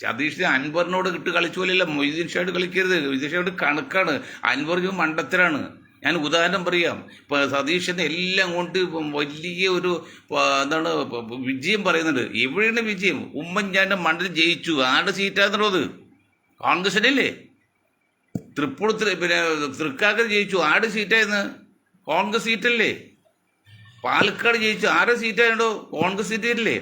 സതീഷിന് അൻവറിനോട് കളിച്ചു പോലെയല്ല, മൊയ്തീൻ ഷായിട്ട് കളിക്കരുത്. മൊയ്തീൻ ഷായിട്ട് കണക്കാണ്, അൻവർ മണ്ടത്തരാണ്. ഞാൻ ഉദാഹരണം പറയാം. ഇപ്പോൾ സതീഷിന് എല്ലാം കൊണ്ട് വലിയ ഒരു വിജയം പറയുന്നുണ്ട്. എവിടെയാണ് വിജയം? ഉമ്മൻചാണ്ടിൻ്റെ മണ്ഡലം ജയിച്ചു. ആരുടെ സീറ്റാണെന്നുള്ളത്? കോൺഗ്രസിൻ്റെ അല്ലേ? തൃക്കാക്കര ജയിച്ചു. ആരുടെ സീറ്റായിരുന്നു? കോൺഗ്രസ് സീറ്റല്ലേ? പാലക്കാട് ജയിച്ചു. ആരുടെ സീറ്റായിരുന്നോ? കോൺഗ്രസ് സീറ്റല്ലേ?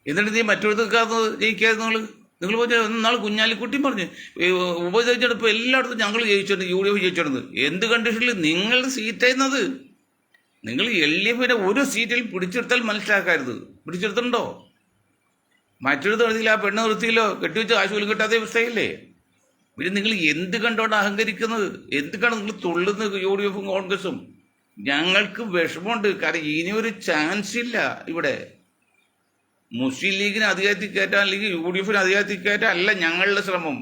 എന്നിട്ട് നീ മറ്റൊരുക്കാതെ ജയിക്കാതെ നിങ്ങൾ നാൾ കുഞ്ഞാലിക്കുട്ടിയും പറഞ്ഞു ഉപതെരഞ്ഞെടുപ്പ് എല്ലായിടത്തും ഞങ്ങൾ ജയിച്ചിട്ടുണ്ട്, UDF ജയിച്ചിട്ടുണ്ട്. എന്ത് കണ്ടീഷനിൽ? നിങ്ങളുടെ സീറ്റായിരുന്നത്. നിങ്ങൾ LDF ഒരു സീറ്റിൽ പിടിച്ചെടുത്താൽ മനസ്സിലാക്കരുത്. പിടിച്ചെടുത്തിട്ടുണ്ടോ? മറ്റൊരു തരത്തിൽ ആ പെണ്ണ് നിർത്തിയില്ലോ, കെട്ടിവെച്ച് കാശ് പോലും കിട്ടാത്ത അവസ്ഥയില്ലേ? പിന്നെ നിങ്ങൾ എന്ത് കണ്ടോണ്ട് അഹങ്കരിക്കുന്നത്? എന്തൊക്കെയാണ് നിങ്ങൾ തുള്ളുന്നത്? UDF കോൺഗ്രസും ഞങ്ങൾക്ക് വിഷമമുണ്ട്. കാരണം ഇനിയൊരു ചാൻസ് ഇല്ല ഇവിടെ. മുസ്ലിം ലീഗിനെ അധികാരത്തിൽ കയറ്റാൻ അല്ലെങ്കിൽ UDF അധികാരത്തിൽ കയറ്റാൻ അല്ല ഞങ്ങളുടെ ശ്രമം.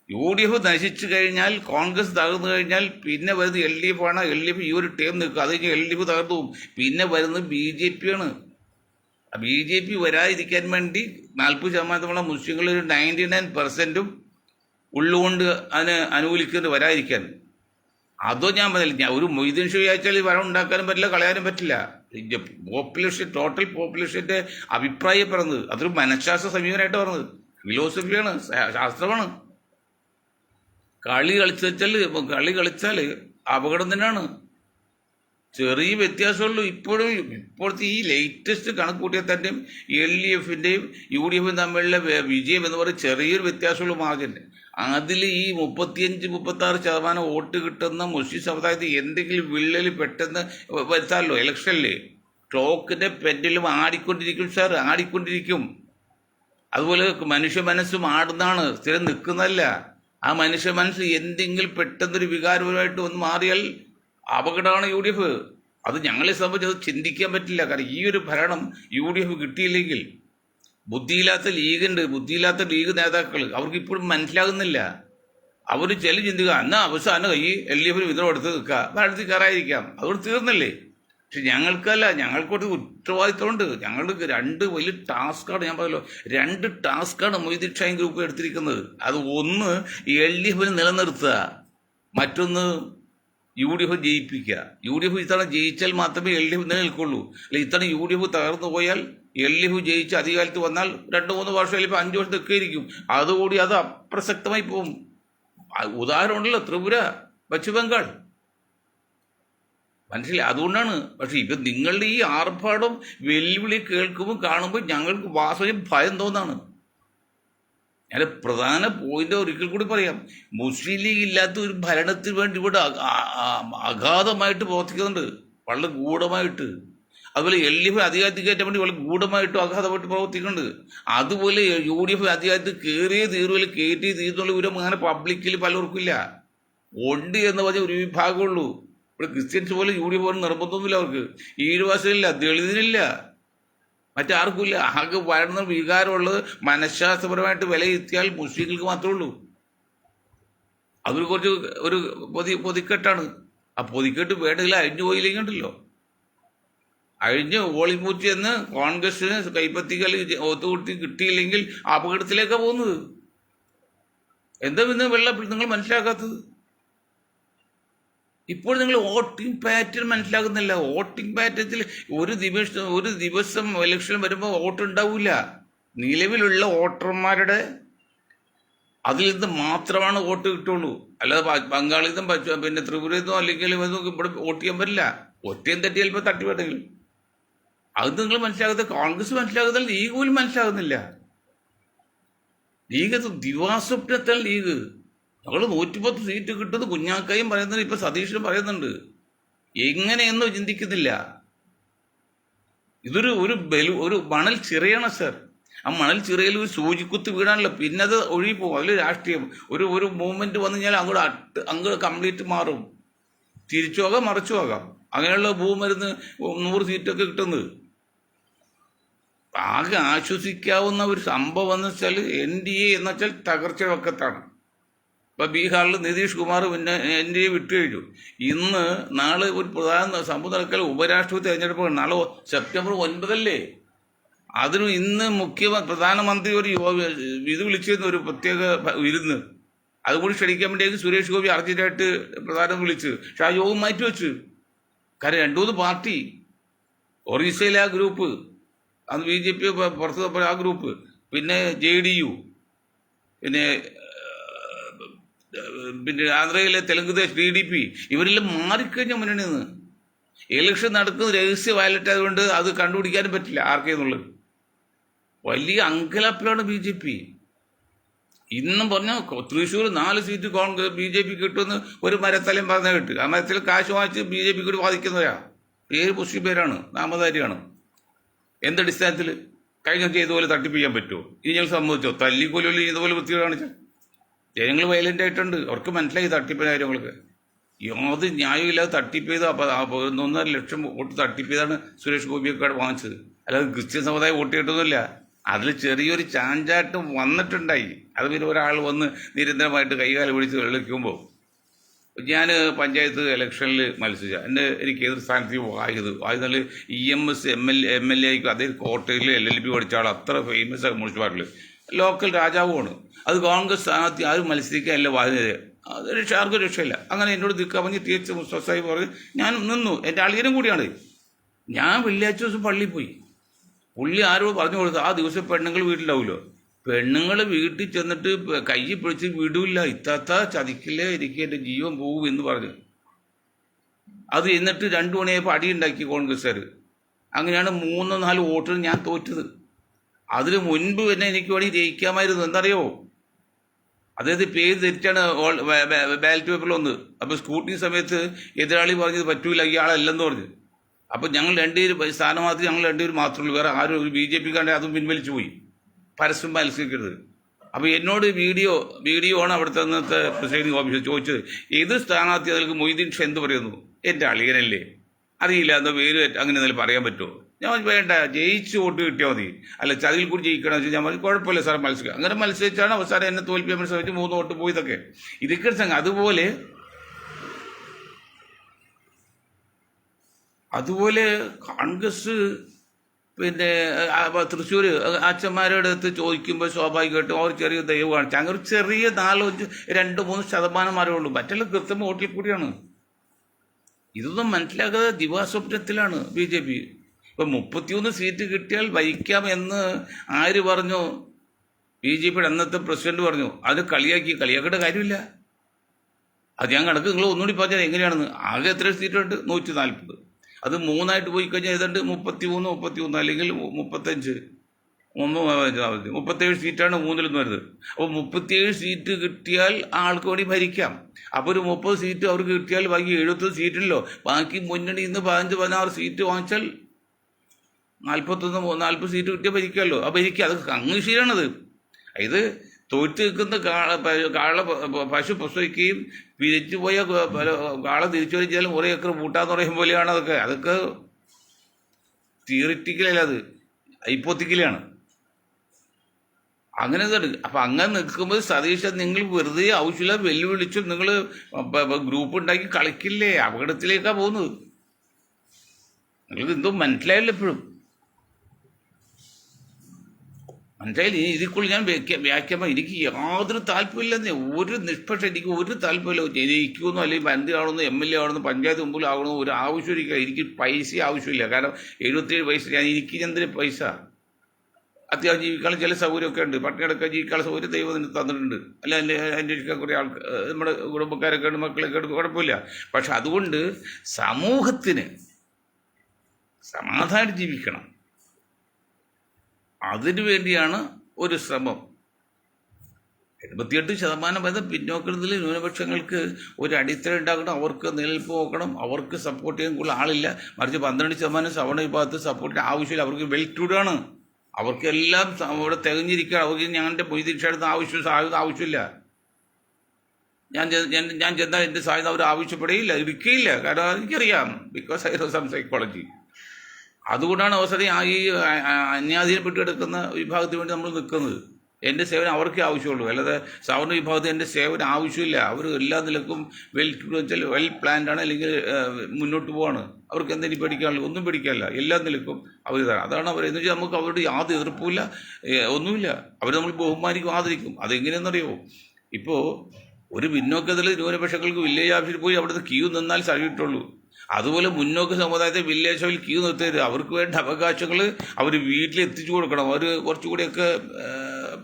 UDF നശിച്ചു കഴിഞ്ഞാൽ, കോൺഗ്രസ് തകർന്നു കഴിഞ്ഞാൽ പിന്നെ വരുന്നത് LDF ആണ്. LDF ഈ ഒരു ടൈം നിൽക്കും, അത് കഴിഞ്ഞ് LDF തകർന്നു പോകും. പിന്നെ വരുന്നത് BJP ആണ്. BJP വരാതിരിക്കാൻ വേണ്ടി 40% മുസ്ലിങ്ങൾ, ഒരു 99% ഉള്ളുകൊണ്ട് അതിന് അനുകൂലിക്കുന്നത് വരാതിരിക്കാൻ. അതോ ഞാൻ പറഞ്ഞില്ല, ഒരു മൊയ്തീൻ ഷോ അയച്ചാൽ വരം ഉണ്ടാക്കാനും പറ്റില്ല, കളയാനും പറ്റില്ല. പോപ്പുലേഷൻ, ടോട്ടൽ പോപ്പുലേഷന്റെ അഭിപ്രായം പറഞ്ഞത്, അതൊരു മനഃശാസ്ത്ര സമീപനമായിട്ട് പറഞ്ഞത്, ഫിലോസഫിയാണ്, ശാസ്ത്രമാണ്. കളി കളിച്ചാൽ അപകടം തന്നെയാണ്. ചെറിയ വ്യത്യാസമുള്ളൂ. ഇപ്പോഴത്തെ ഈ ലേറ്റസ്റ്റ് കണക്ക് കൂട്ടിയാൽ തന്നെയും LDFന്റെയും UDF തമ്മിലുള്ള വിജയം എന്ന് പറയുന്നത് ചെറിയൊരു വ്യത്യാസമുള്ള മാർജിൻ. അതിൽ ഈ 35-36% വോട്ട് കിട്ടുന്ന മുസ്ലിം സമുദായത്തിൽ എന്തെങ്കിലും വിള്ളൽ പെട്ടെന്ന് വരുത്താമല്ലോ. ഇലക്ഷനിൽ ക്ലോക്കിന്റെ പെൻഡിലും ആടിക്കൊണ്ടിരിക്കും സാർ, ആടിക്കൊണ്ടിരിക്കും. അതുപോലെ മനുഷ്യ മനസ്സും ആടുന്നതാണ്, സ്ഥിരം നിൽക്കുന്നതല്ല. ആ മനുഷ്യ മനസ്സ് എന്തെങ്കിലും പെട്ടെന്നൊരു വികാരപരമായിട്ട് വന്ന് മാറിയാൽ അപകടമാണ് UDF. അത് ഞങ്ങളെ സംബന്ധിച്ച് അത് ചിന്തിക്കാൻ പറ്റില്ല. കാരണം ഈ ഒരു ഭരണം UDF കിട്ടിയില്ലെങ്കിൽ, ബുദ്ധിയില്ലാത്ത ലീഗ് നേതാക്കൾ അവർക്ക് ഇപ്പോഴും മനസ്സിലാകുന്നില്ല. അവർ ചിന്തിക്കുക എന്നാ അവസാനം LDF വിധം എടുത്ത് നിൽക്കുക, ഭരണത്തിൽ കയറായിരിക്കാം, അതുകൊണ്ട് തീർന്നില്ലേ. പക്ഷെ ഞങ്ങൾക്കല്ല, ഞങ്ങൾക്കൊരു ഉത്തരവാദിത്തമുണ്ട്. ഞങ്ങൾക്ക് 2 വലിയ ടാസ്ക്കാണ്, ഞാൻ പറഞ്ഞല്ലോ, 2 ടാസ്ക്കാണ് മൊയ്തീൻ ഷാഹിൻ ഗ്രൂപ്പ് എടുത്തിരിക്കുന്നത്. അത് ഒന്ന് LDF നിലനിർത്തുക, മറ്റൊന്ന് UDF ജയിപ്പിക്കുക. UDF ഇത്തവണ ജയിച്ചാൽ മാത്രമേ LDF നിലനിൽക്കുള്ളൂ. അല്ലെ ഇത്തവണ UDF തകർന്നു പോയാൽ LDF ജയിച്ച് അധികാരത്ത് വന്നാൽ 2-3 വർഷം അല്ലെങ്കിൽ 5 വർഷം നിൽക്കുകയായിരിക്കും. അതുകൂടി അത് അപ്രസക്തമായി പോകും. ഉദാഹരണമുണ്ടല്ലോ, ത്രിപുര, പശ്ചിമ ബംഗാൾ, മനസ്സിലായി. അതുകൊണ്ടാണ്. പക്ഷെ ഇപ്പം നിങ്ങളുടെ ഈ ആർഭാടം വെല്ലുവിളി കേൾക്കുമ്പോൾ കാണുമ്പോൾ ഞങ്ങൾക്ക് വാസ്തവം ഭയം തോന്നാണ്. ഞാൻ പ്രധാന പോയിന്റ് ഒരിക്കൽ കൂടി പറയാം. മുസ്ലിം ലീഗ് ഇല്ലാത്ത ഒരു ഭരണത്തിന് വേണ്ടി ഇവിടെ അഗാധമായിട്ട് പ്രവർത്തിക്കുന്നുണ്ട്, വളരെ ഗൂഢമായിട്ട്. അതുപോലെ LDF അധികാരത്തിൽ കയറ്റാൻ വേണ്ടി വളരെ ഗൂഢമായിട്ടും അഗാധമായിട്ട് പ്രവർത്തിക്കുന്നുണ്ട്. അതുപോലെ UDF അധികാരത്തിൽ കയറിയേ തീരുവല്ല, കയറ്റി തീർന്നുള്ള ഒരു അങ്ങനെ പബ്ലിക്കിൽ പലർക്കും ഇല്ല. ഉണ്ട് എന്ന് പറഞ്ഞാൽ ഒരു വിഭാഗമുള്ളൂ. ഇവിടെ ക്രിസ്ത്യൻസ് പോലെ UDF പോലെ നിർബന്ധമൊന്നുമില്ല അവർക്ക്. ഈഴവാസികളില്ല, ദളിതരില്ല, മറ്റാർക്കുമില്ല. ആകെ വരുന്ന വികാരമുള്ളത് മനഃശാസ്ത്രപരമായിട്ട് വിലയിരുത്തിയാൽ മുസ്ലിങ്ങൾക്ക് മാത്രമേ ഉള്ളൂ. അതൊരു കുറച്ച് ഒരു പൊതിക്കെട്ടാണ്. ആ പൊതിക്കെട്ട് വേണ്ടതില്ല, അഴിഞ്ഞു പോയില്ലെങ്കിൽ ഉണ്ടല്ലോ, അഴിഞ്ഞ് ഓളിപ്പൂച്ചി എന്ന് കോൺഗ്രസിന് കൈപ്പത്തികൾ ഒത്തുകൂട്ടി കിട്ടിയില്ലെങ്കിൽ അപകടത്തിലേക്കാണ് പോകുന്നത്. എന്താ പിന്നെ നിങ്ങൾ മനസ്സിലാക്കാത്തത്? ഇപ്പോൾ നിങ്ങൾ വോട്ടിംഗ് പാറ്റേൺ മനസ്സിലാക്കുന്നില്ല. വോട്ടിംഗ് പാറ്റേണിൽ ഒരു ദിവസം ഇലക്ഷൻ വരുമ്പോൾ വോട്ട് ഉണ്ടാവില്ല. നിലവിലുള്ള വോട്ടർമാരുടെ അതിൽ നിന്ന് മാത്രമാണ് വോട്ട് കിട്ടുള്ളൂ. അല്ലാതെ ബംഗാളിൽ നിന്നും പിന്നെ ത്രിപുരയിൽ നിന്നും അല്ലെങ്കിൽ ഇവിടെ വോട്ട് ചെയ്യാൻ പറ്റില്ല. ഒറ്റയും തെറ്റി ചിലപ്പോൾ തട്ടിപ്പറ്റെങ്കിലും. അത് നിങ്ങൾ മനസ്സിലാക്കുന്നത്, കോൺഗ്രസ് മനസ്സിലാക്കുന്നില്ല, ലീഗ് പോലും മനസ്സിലാകുന്നില്ല. ലീഗ് ദിവാസ്വപ്നത്തിൽ ലീഗ് ഞങ്ങൾ 110 സീറ്റ് കിട്ടുന്നത് കുഞ്ഞാക്കായും പറയുന്നുണ്ട്, ഇപ്പൊ സതീഷിനും പറയുന്നുണ്ട്. എങ്ങനെയെന്നോ ചിന്തിക്കുന്നില്ല. ഇതൊരു ഒരു മണൽ ചിറയാണ് സർ. ആ മണൽ ചിറയിൽ ഒരു സൂചിക്കുത്ത് വീടാണല്ലോ, പിന്നെ അത് ഒഴുകിപ്പോകും. അതിൽ രാഷ്ട്രീയം ഒരു മൂവ്മെന്റ് വന്നു കഴിഞ്ഞാൽ അങ്ങോട്ട് കംപ്ലീറ്റ് മാറും. തിരിച്ചു പോകാം, മറിച്ചു പോകാം. അങ്ങനെയുള്ള ഭൂമരുന്ന് 100 സീറ്റൊക്കെ കിട്ടുന്നത്. ആകെ ആശ്വസിക്കാവുന്ന ഒരു സംഭവം എന്ന് വെച്ചാൽ NDA എന്ന് വെച്ചാൽ തകർച്ച വക്കത്താണ്. ഇപ്പൊ ബീഹാറിൽ നിതീഷ് കുമാർ പിന്നെ NDA വിട്ടുകഴിഞ്ഞു. നാളെ ഒരു പ്രധാന സംഭവം നടക്കൽ ഉപരാഷ്ട്രപതി തെരഞ്ഞെടുപ്പ്. നാളെ സെപ്റ്റംബർ 9 അതിന് ഇന്ന് പ്രധാനമന്ത്രി ഒരു ഇത് വിളിച്ചിരുന്ന ഒരു പ്രത്യേക വിരുന്ന്, അതുകൂടി ക്ഷണിക്കാൻ വേണ്ടി സുരേഷ് ഗോപി അർജന്റായിട്ട് പ്രധാനം വിളിച്ച്. പക്ഷെ ആ യോഗം മാറ്റി വെച്ച്. കാരണം 2-3 പാർട്ടി, ഒറീസയിലെ ആ ഗ്രൂപ്പ്, അന്ന് BJP പുറത്ത് ആ ഗ്രൂപ്പ്, പിന്നെ JDU, പിന്നെ ആന്ധ്രയിലെ തെലുങ്കുദേശ് TDP, ഇവരെല്ലാം മാറിക്കഴിഞ്ഞ മുന്നണി നിന്ന്. ഇലക്ഷൻ നടക്കുന്നത് രഹസ്യ ബാലറ്റ് ആയതുകൊണ്ട് അത് കണ്ടുപിടിക്കാനും പറ്റില്ല ആർക്കെന്നുള്ളത്. വലിയ അങ്കലാപ്പിലാണ് BJP. ഇന്നും പറഞ്ഞ തൃശ്ശൂർ 4 സീറ്റ് BJP കിട്ടുമെന്ന് ഒരു മരത്തലയും പറഞ്ഞ കേട്ട്. ആ മരത്തിൽ കാശ് വാങ്ങിച്ച് BJP കൂടി വാദിക്കുന്നവരാ. പേര് മുസ്ലിം പേരാണ്, നാമധാരിയാണ്. എന്തടിസ്ഥാനത്തിൽ കഴിഞ്ഞ ചെയ്തതുപോലെ തട്ടിപ്പിക്കാൻ പറ്റുമോ? ഇനി ഞങ്ങൾ സമ്മതിച്ചോ? തല്ലിക്കൊല്ലി ഇതുപോലെ വൃത്തികൾ കാണിച്ചാൽ ജനങ്ങൾ വയലൻ്റ് ആയിട്ടുണ്ട്. അവർക്ക് മനസ്സിലായി തട്ടിപ്പിൻ്റെ കാര്യങ്ങളൊക്കെ. യാതൊരു ന്യായമില്ലാതെ തട്ടിപ്പ് ചെയ്ത് 1.5 ലക്ഷം വോട്ട് തട്ടിപ്പ് ചെയ്താണ് സുരേഷ് ഗോപിയൊക്കെ വാങ്ങിച്ചത്. അല്ലാതെ ക്രിസ്ത്യൻ സമുദായം വോട്ട് ചെയ്തിട്ടൊന്നുമില്ല. അതിൽ ചെറിയൊരു ചാഞ്ചാട്ടം വന്നിട്ടുണ്ടായി. അത് പിന്നെ ഒരാൾ വന്ന് നിരന്തരമായിട്ട് കൈകാലം പിടിച്ച് വെള്ളിക്കുമ്പോൾ ഞാൻ പഞ്ചായത്ത് ഇലക്ഷനിൽ മത്സരിച്ച എനിക്ക് എതിർ സ്ഥാനത്തേക്ക് വായുന്നത് EMS MLA അതേ കോട്ടയിൽ LLB പഠിച്ച ആൾ, അത്ര ഫേമസ് ആണ് മുനിസിപ്പാലിറ്റിയിൽ, ലോക്കൽ രാജാവുമാണ്. അത് കോൺഗ്രസ് സ്ഥാനാർത്ഥി ആരും മത്സരിക്കാനല്ല വായുന്നത്. അത് ആർക്കും രക്ഷയില്ല. അങ്ങനെ എന്നോട് നിൽക്കാൻ പറഞ്ഞ് TH മുസ്തഫ സാഹിബ് പറഞ്ഞ് ഞാൻ നിന്നു. എൻ്റെ അളിയനും കൂടിയാണ്. ഞാൻ വെള്ളിയാഴ്ച ദിവസം പള്ളിയിൽ പോയി. പുള്ളി ആരോട് പറഞ്ഞു കൊടുത്തു, ആ ദിവസം പെണ്ണുങ്ങൾ വീട്ടിലാവുമല്ലോ, പെണ്ണുങ്ങൾ വീട്ടിൽ ചെന്നിട്ട് കൈ പിടിച്ച് വിടില്ല, ഇത്താത്ത ചതിക്കില്ലേ, എനിക്ക് എൻ്റെ ജീവൻ പോവും എന്ന് പറഞ്ഞു. അത് എന്നിട്ട് 2 മണിയായപ്പോൾ അടിയുണ്ടാക്കി കോൺഗ്രസ്സുകാർ. അങ്ങനെയാണ് 3-4 വോട്ടിൽ ഞാൻ തോറ്റത്. അതിന് മുൻപ് തന്നെ എനിക്ക് വേണമെങ്കിൽ ജയിക്കാമായിരുന്നു. എന്തറിയോ? അതായത് പേര് തെറ്റാണ് ബാലറ്റ് പേപ്പറിൽ വന്ന്. അപ്പോൾ സ്കൂട്ടിനി സമയത്ത് എതിരാളി പറഞ്ഞത് പറ്റൂല, ഇയാളല്ലെന്ന് പറഞ്ഞു. അപ്പോൾ ഞങ്ങൾ 2 സ്ഥാനമാത്രത്തിൽ ഞങ്ങൾ 2 മാത്രമേ ഉള്ളൂ. വേറെ ആരും ഒരു BJP കാരനെ അതും പിൻവലിച്ചു പോയി. പരസ്യം മത്സരിക്കരുത്. അപ്പോൾ എന്നോട് വീഡിയോ ആണ് അവിടുത്തെ അന്നത്തെ പ്രിസൈഡിംഗ് ഓഫീസർ ചോദിച്ചത്, ഏത് സ്ഥാനാർത്ഥി അതിലേക്ക് മൊയ്തീൻ ഷാ എന്ത് പറയുന്നു? എൻ്റെ അളിയനല്ലേ, അറിയില്ല എന്തോ പേര് അങ്ങനെ എന്തെങ്കിലും പറയാൻ പറ്റുമോ? ഞാൻ വേണ്ട, ജയിച്ച് വോട്ട് കിട്ടിയാൽ മതി, അല്ല ചതിയിൽ കൂടി ജയിക്കണമെന്ന് വെച്ചാൽ ഞാൻ പറഞ്ഞു കുഴപ്പമില്ല സാർ മത്സരിക്കുക. അങ്ങനെ മത്സരിച്ചാണ് അവസാനം എന്നെ തോൽപ്പിക്കാൻ ശ്രമിച്ച് 3 വോട്ട് പോയതൊക്കെ. ഇതൊക്കെ അതുപോലെ കോൺഗ്രസ് പിന്നെ തൃശ്ശൂർ അച്ഛന്മാരുടെ അടുത്ത് ചോദിക്കുമ്പോൾ സ്വാഭാവികമായിട്ടും അവർ ചെറിയ ദൈവം കാണിച്ചു. അങ്ങനെ ഒരു ചെറിയ 4-3% ഉള്ളൂ. മറ്റുള്ള കൃത്രിമ വോട്ടിൽ കൂടിയാണ്. ഇതൊന്നും മനസ്സിലാക്കാതെ ദിവാസ്വപ്നത്തിലാണ് BJP. ഇപ്പം 33 സീറ്റ് കിട്ടിയാൽ ഭരിക്കാം എന്ന് ആര് പറഞ്ഞു? BJPയുടെ അന്നത്തെ പ്രസിഡന്റ് പറഞ്ഞു. അത് കളിയാക്കേണ്ട കാര്യമില്ല. അത് ഞാൻ കണക്ക് നിങ്ങൾ ഒന്നുകൂടി പറഞ്ഞാൽ എങ്ങനെയാണെന്ന്. ആകെ എത്ര സീറ്റുണ്ട്? 140. അത് 3 പോയി കഴിഞ്ഞാൽ ഏതാണ്ട് 33 അല്ലെങ്കിൽ 35 37 സീറ്റാണ് 3 വരുന്നത്. അപ്പോൾ 37 സീറ്റ് കിട്ടിയാൽ ആൾക്ക് വേണ്ടി ഭരിക്കാം. അപ്പോൾ ഒരു 30 സീറ്റ് അവർക്ക് കിട്ടിയാൽ ബാക്കി 70 സീറ്റിലോ ബാക്കി മുന്നണി ഇന്ന് 15-16 സീറ്റ് വാങ്ങിച്ചാൽ 40 സീറ്റ് കിട്ടിയാൽ ഭരിക്കാമല്ലോ. ആ ഭരിക്കുക, അത് അങ്ങ് ശരിയാണത്. ഇത് തോറ്റ് നിൽക്കുന്ന പശു പ്രസവിക്കുകയും പിരിച്ചു പോയ കാള തിരിച്ചു വരിച്ചാലും 1 ഏക്കർ പൂട്ടാന്ന് പറയും പോലെയാണ് അതൊക്കെ തിയറിറ്റിക്കലല്ല, അത് ഹൈപ്പോത്തിക്കലാണ്. അങ്ങനെ അപ്പം അങ്ങനെ നിൽക്കുമ്പോൾ സതീശൻ നിങ്ങൾ വെറുതെ ആവശ്യമില്ല വെല്ലുവിളിച്ചു നിങ്ങൾ ഗ്രൂപ്പ് ഉണ്ടാക്കി കളിക്കില്ലേ? അപകടത്തിലേക്കാണ് പോകുന്നത്. നിങ്ങൾക്ക് എന്തോ മനസ്സിലായില്ല എപ്പോഴും. മനസ്സിലായില്ല. ഇതിക്കുള്ള ഞാൻ വ്യാഖ്യാനം എനിക്ക് യാതൊരു താല്പര്യമില്ലെന്നേ, ഒരു നിഷ്പക്ഷ എനിക്ക് ഒരു താല്പര്യമില്ല. ജയിക്കുമെന്നോ അല്ലെങ്കിൽ മന്ത്രി ആവണമെന്നോ MLA ആവണമെന്നോ പഞ്ചായത്ത് മുമ്പിൽ ആവണമെന്നോ ഒരു ആവശ്യമില്ല. എനിക്ക് പൈസ ആവശ്യമില്ല. കാരണം 77 വയസ്സ് എനിക്ക് എന്തിന് പൈസ? അത്യാവശ്യം ജീവിക്കാനുള്ള ചില സൗകര്യമൊക്കെ ഉണ്ട്. പട്ടിണിയൊക്കെ ജീവിക്കാനുള്ള സൗകര്യം ദൈവം തന്നിട്ടുണ്ട്. അല്ല അന്വേഷിക്കാൻ കുറേ ആൾക്ക് നമ്മുടെ കുടുംബക്കാരൊക്കെ ഉണ്ട്, മക്കളൊക്കെ ഉണ്ട്, കുഴപ്പമില്ല. പക്ഷെ അതുകൊണ്ട് സമൂഹത്തിന് സമാധാനം ജീവിക്കണം, അതിനു വേണ്ടിയാണ് ഒരു ശ്രമം. 78% വരെ പിന്നോക്കത്തിൽ ന്യൂനപക്ഷങ്ങൾക്ക് ഒരു അടിത്തറ ഉണ്ടാക്കണം, അവർക്ക് നിലനിൽപ്പ് നോക്കണം, അവർക്ക് സപ്പോർട്ട് ചെയ്യാൻ കൂടുതൽ ആളില്ല. മറിച്ച് 12% സവർണ വിഭാഗത്തിൽ സപ്പോർട്ടിന് ആവശ്യമില്ല. അവർക്ക് വെൽ ടൂഡാണ്, അവർക്കെല്ലാം അവിടെ തികഞ്ഞിരിക്കുകയാണ്. അവർക്ക് ഞങ്ങളുടെ മൊയ്തീൻ ഷായുടെ ആവശ്യമില്ല. ഞാൻ ചെന്നാൽ എൻ്റെ സാധ്യത അവർ ആവശ്യപ്പെടുകയില്ല, ഇരിക്കുകയില്ല. കാരണം എനിക്കറിയാം, because I know some psychology. അതുകൊണ്ടാണ് അവസരം ഈ അന്യാധീനപ്പെട്ട് കിടക്കുന്ന വിഭാഗത്തിന് വേണ്ടി നമ്മൾ നിൽക്കുന്നത്. എൻ്റെ സേവനം അവർക്കേ ആവശ്യമുള്ളൂ, അല്ലാതെ സവർണ വിഭാഗത്തിന് എൻ്റെ സേവനം ആവശ്യമില്ല. അവർ എല്ലാ നിലക്കും വെൽ പ്ലാൻഡാണ്, അല്ലെങ്കിൽ മുന്നോട്ട് പോവാണ്. അവർക്ക് എന്തെങ്കിലും പേടിക്കാനുള്ളൂ? ഒന്നും പേടിക്കാനില്ല. എല്ലാ നിലക്കും അവർ ഇതാണ്. അതാണ് അവർ എന്ന് വെച്ചാൽ നമുക്ക് അവരുടെ യാതൊരു എതിർപ്പുമില്ല, ഒന്നുമില്ല. അവർ നമ്മൾ ബഹുമാനിക്കും, ആദരിക്കും. അതെങ്ങനെയെന്നറിയോ? ഇപ്പോൾ ഒരു പിന്നോക്കത്തിൽ ന്യൂനപക്ഷങ്ങൾക്ക് വില്ലേജ് ഓഫീസിൽ പോയി അവിടുത്തെ ക്യൂ നിന്നാൽ സർവിട്ടുള്ളൂ. അതുപോലെ മുന്നോക്ക സമുദായത്തെ വില്ലേജ് ഓഫീസിൽ ക്യൂ നിർത്തരുത്. അവർക്ക് വേണ്ട അവകാശങ്ങൾ അവർ വീട്ടിലെത്തിച്ചു കൊടുക്കണം. അവർ കുറച്ചുകൂടിയൊക്കെ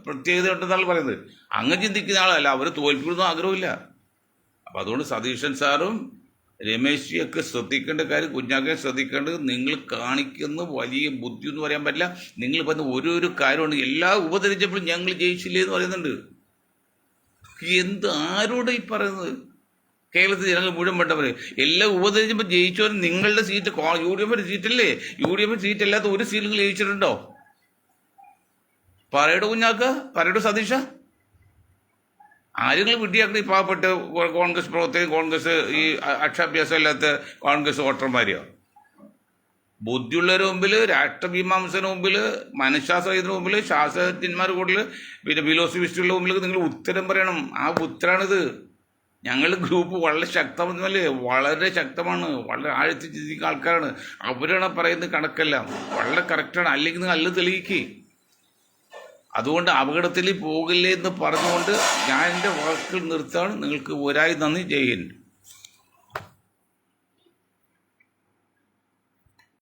പ്രത്യേകത ഉണ്ടെന്നാണ് പറയുന്നത്. അങ്ങ് ചിന്തിക്കുന്ന ആളല്ല, അവർ തോൽപ്പിക്കുന്ന ആഗ്രഹമില്ല. അപ്പം അതുകൊണ്ട് സതീശൻ സാറും രമേശ് ജിയൊക്കെ ശ്രദ്ധിക്കേണ്ട കാര്യം, കുഞ്ഞാക്കെ ശ്രദ്ധിക്കേണ്ടത്, നിങ്ങൾ കാണിക്കുന്ന വലിയ ബുദ്ധി എന്ന് പറയാൻ പറ്റില്ല. നിങ്ങൾ പറഞ്ഞ ഓരോരോ കാര്യമുണ്ട്. എല്ലാം ഉപകരിച്ചപ്പോഴും ഞങ്ങൾ ജയിച്ചില്ലേ എന്ന് പറയുന്നുണ്ട്. ആരോട് ഈ പറയുന്നത്? കേരളത്തിൽ ജനങ്ങൾ മുഴുവൻ പെട്ടവർ എല്ലാം ഉപതെരഞ്ഞെടുപ്പ് ജയിച്ചവർ നിങ്ങളുടെ സീറ്റ് UDF സീറ്റല്ലേ? UDF സീറ്റ് അല്ലാത്ത ഒരു സീറ്റിൽ ജയിച്ചിട്ടുണ്ടോ? പറയടോ കുഞ്ഞാക്ക, പറയടോ സതീഷ, ആരെങ്കിലും വിട്ടിയാക്കി പാവപ്പെട്ട് കോൺഗ്രസ് പ്രവർത്തകരും കോൺഗ്രസ് ഈ അക്ഷാഭ്യാസം ഇല്ലാത്ത കോൺഗ്രസ് വോട്ടർമാരെയോ? ബുദ്ധിയുള്ളവരുടെ മുമ്പിൽ, രാഷ്ട്രമീമാംസയുടെ മുമ്പിൽ, മനഃശാസ്ത്രജ്ഞരുടെ മുമ്പിൽ, ശാസ്ത്രജ്ഞന്മാരുടെ കൂടുതൽ പിന്നെ ഫിലോസഫിസ്റ്റുകളുടെ മുമ്പിൽ നിങ്ങൾ ഉത്തരം പറയണം. ആ ഉത്തരമാണിത്. ഞങ്ങളുടെ ഗ്രൂപ്പ് വളരെ ശക്തമല്ലേ, വളരെ ശക്തമാണ്, വളരെ ആഴത്തിൽ ചിന്തിക്കുന്ന ആൾക്കാരാണ്. അവരാണ് പറയുന്നത് കണക്കെല്ലാം വളരെ കറക്റ്റാണ്. അല്ലെങ്കിൽ നിങ്ങൾ അല്ല തെളിയിക്കുക. അതുകൊണ്ട് അപകടത്തിൽ പോകില്ലേ എന്ന് പറഞ്ഞുകൊണ്ട് ഞാൻ എൻ്റെ വാക്കുകൾ നിർത്താണ്. നിങ്ങൾക്ക് ഒരായി നന്ദി. ജയ് ഹിന്ദ്.